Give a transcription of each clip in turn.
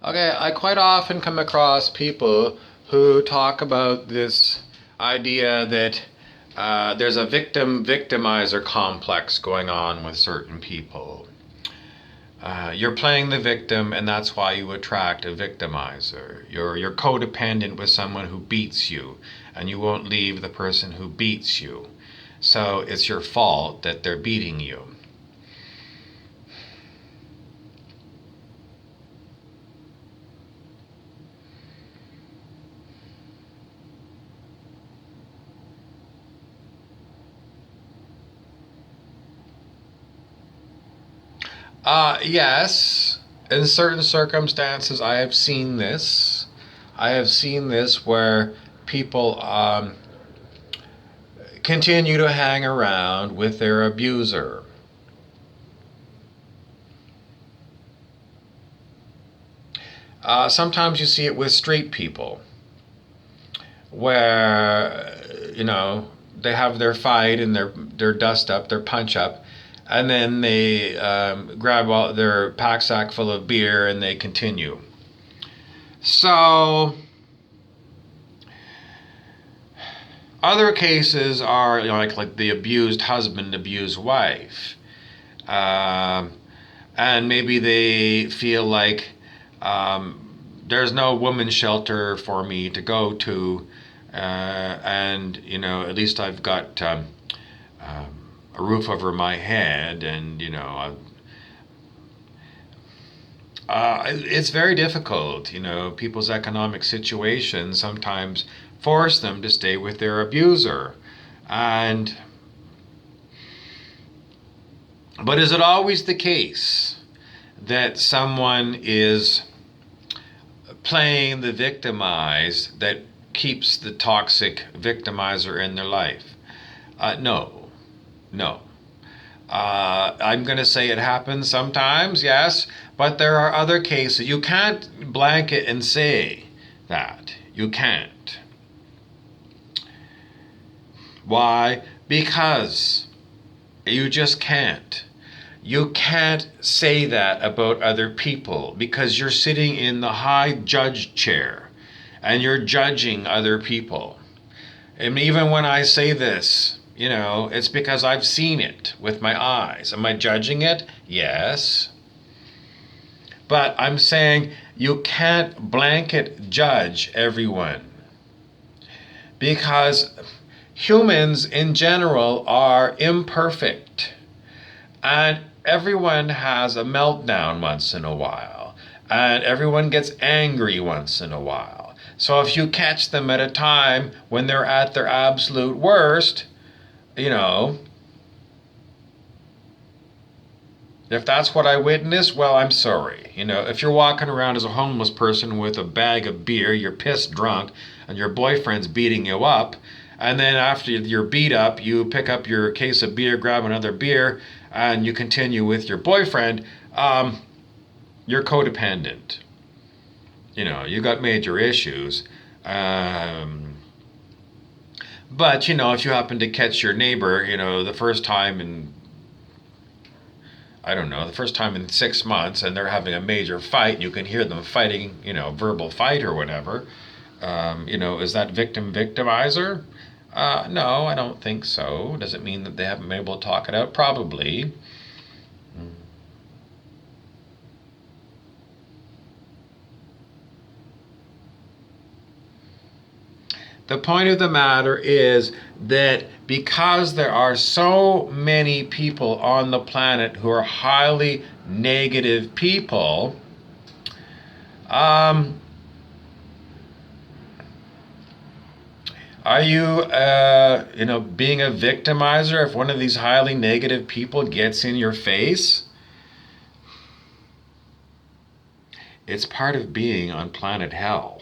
Okay, I quite often come across people who talk about this idea that there's a victimizer complex going on with certain people. You're playing the victim, and that's why you attract a victimizer. You're codependent with someone who beats you, and you won't leave the person who beats you. So it's your fault that they're beating you. Yes, in certain circumstances, I have seen this. I have seen this where people continue to hang around with their abuser. Sometimes you see it with straight people where, they have their fight and their dust up, their punch up, and then they grab all their pack sack full of beer and they continue. So other cases are like the abused husband, abused wife, um, and maybe they feel like there's no women's shelter for me to go to, and at least I've got a roof over my head, and it's very difficult. People's economic situation sometimes force them to stay with their abuser. And but is it always the case that someone is playing the victimized that keeps the toxic victimizer in their life? No, no. I'm going to say it happens sometimes, yes, but there are other cases. You can't blanket and say that. You can't. Why? Because you just can't. You can't say that about other people because you're sitting in the high judge chair and you're judging other people. And even when I say this, it's because I've seen it with my eyes. Am I judging it? Yes. But I'm saying you can't blanket judge everyone because humans in general are imperfect. And everyone has a meltdown once in a while. And everyone gets angry once in a while. So if you catch them at a time when they're at their absolute worst, if that's what I witnessed, well, I'm sorry. If you're walking around as a homeless person with a bag of beer, you're pissed drunk, and your boyfriend's beating you up, and then after you're beat up, you pick up your case of beer, grab another beer, and you continue with your boyfriend, you're codependent. You got major issues. But, if you happen to catch your neighbor, the first time in, I don't know, the first time in 6 months and they're having a major fight, you can hear them fighting, verbal fight or whatever. Is that victimizer? No, I don't think so. Does it mean that they haven't been able to talk it out? Probably. The point of the matter is that because there are so many people on the planet who are highly negative people, are you, being a victimizer if one of these highly negative people gets in your face? It's part of being on planet hell.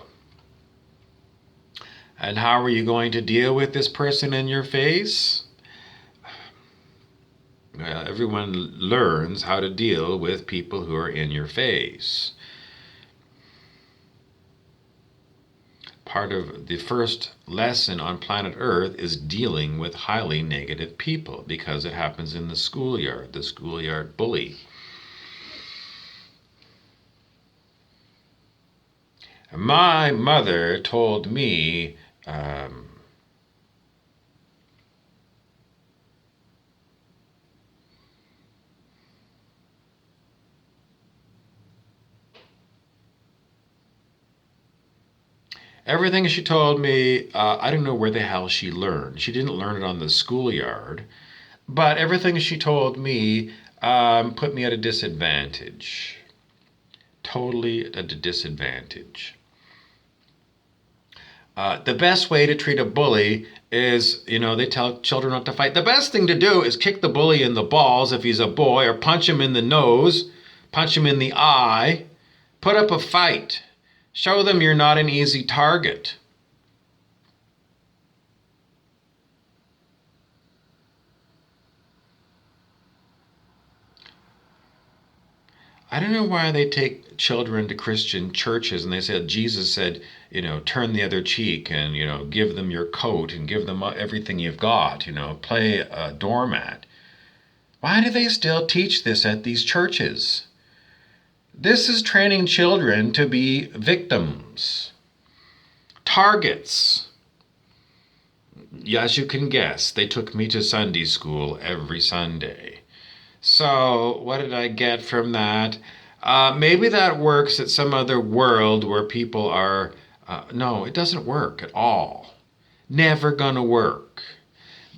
And how are you going to deal with this person in your face? Well, everyone learns how to deal with people who are in your face. Part of the first lesson on planet Earth is dealing with highly negative people because it happens in the schoolyard bully. My mother told me, um, everything she told me, I don't know where the hell she learned. She didn't learn it on the schoolyard. But everything she told me put me at a disadvantage. Totally at a disadvantage. The best way to treat a bully is, they tell children not to fight. The best thing to do is kick the bully in the balls if he's a boy, or punch him in the nose, punch him in the eye, put up a fight. Show them you're not an easy target. I don't know why they take children to Christian churches and they said Jesus said, turn the other cheek and, give them your coat and give them everything you've got, play a doormat. Why do they still teach this at these churches? This is training children to be victims, targets. As you can guess, they took me to Sunday school every Sunday. So, what did I get from that? Maybe that works at some other world where people are. No, it doesn't work at all. Never gonna work.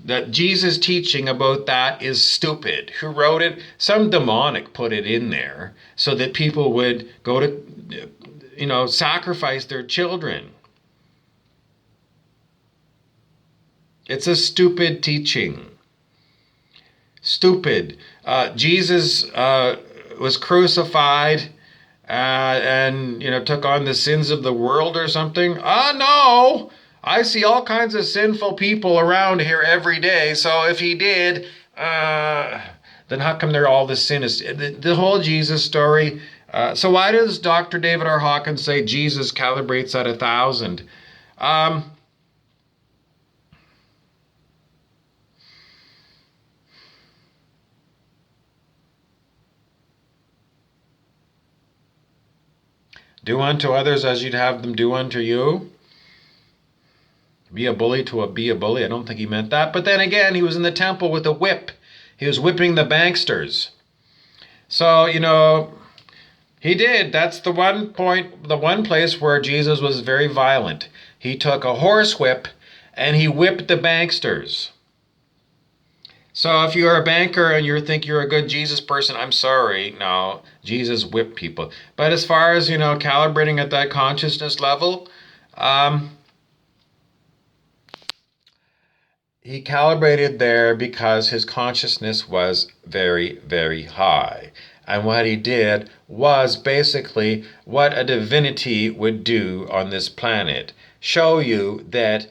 That Jesus teaching about that is stupid. Who wrote it? Some demonic put it in there so that people would go to, sacrifice their children. It's a stupid teaching. Stupid. Jesus was crucified and took on the sins of the world or something. No, I see all kinds of sinful people around here every day. So if he did, then how come they're all the sin is the whole Jesus story? So why does Dr. David R. Hawkins say Jesus calibrates at 1,000? Do unto others as you'd have them do unto you. Be a bully to be a bully. I don't think he meant that. But then again, he was in the temple with a whip. He was whipping the banksters. So, he did. That's the one place where Jesus was very violent. He took a horsewhip and he whipped the banksters. So if you're a banker and you think you're a good Jesus person, I'm sorry. No, Jesus whipped people. But as far as, calibrating at that consciousness level, he calibrated there because his consciousness was very, very high. And what he did was basically what a divinity would do on this planet. Show you that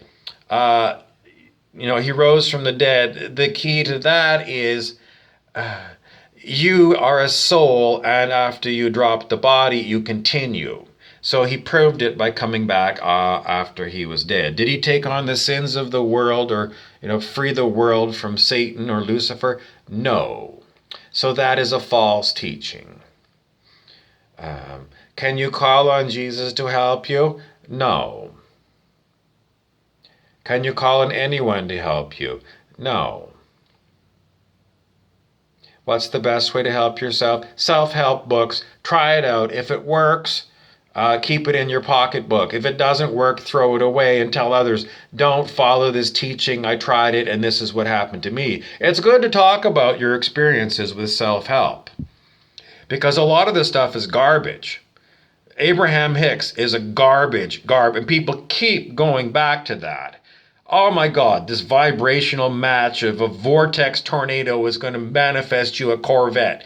he rose from the dead. The key to that is you are a soul, and after you drop the body, you continue. So he proved it by coming back after he was dead. Did he take on the sins of the world or, free the world from Satan or Lucifer? No. So that is a false teaching. Can you call on Jesus to help you? No. Can you call on anyone to help you? No. What's the best way to help yourself? Self-help books. Try it out. If it works, keep it in your pocketbook. If it doesn't work, throw it away and tell others, don't follow this teaching. I tried it and this is what happened to me. It's good to talk about your experiences with self-help because a lot of this stuff is garbage. Abraham Hicks is a garbage, and people keep going back to that. Oh my God, this vibrational match of a vortex tornado is going to manifest you a Corvette.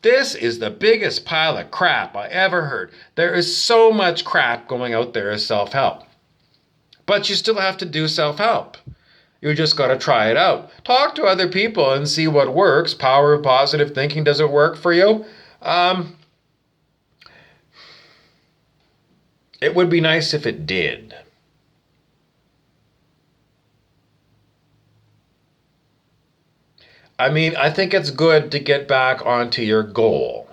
This is the biggest pile of crap I ever heard. There is so much crap going out there as self-help. But you still have to do self-help. You just got to try it out. Talk to other people and see what works. Power of positive thinking, does it work for you? It would be nice if it did. I mean, I think it's good to get back onto your goal.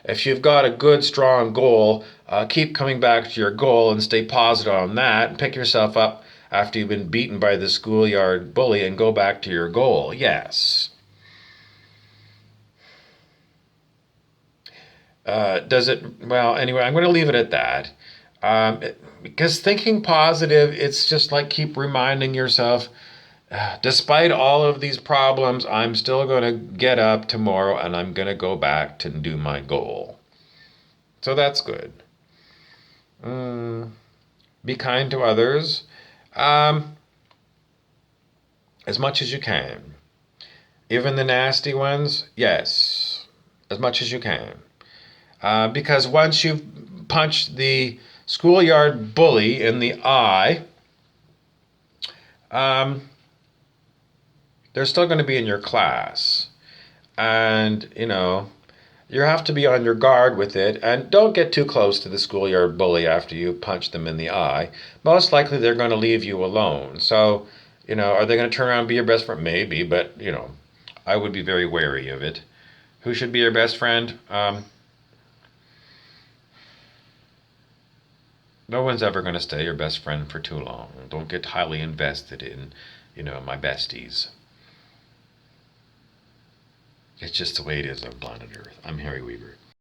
If you've got a good, strong goal, keep coming back to your goal and stay positive on that. And pick yourself up after you've been beaten by the schoolyard bully and go back to your goal. Yes. Does it? Well, anyway, I'm going to leave it at that. Because thinking positive, it's just like keep reminding yourself, despite all of these problems, I'm still going to get up tomorrow and I'm going to go back to do my goal. So that's good. Be kind to others um, as much as you can. Even the nasty ones, yes, as much as you can. Because once you've punched the schoolyard bully in the eye, um, they're still going to be in your class. And, you have to be on your guard with it. And don't get too close to the schoolyard bully after you punch them in the eye. Most likely they're going to leave you alone. So, are they going to turn around and be your best friend? Maybe, but, I would be very wary of it. Who should be your best friend? No one's ever going to stay your best friend for too long. Don't get highly invested in, my besties. It's just the way it is on planet Earth. I'm Harry Weaver.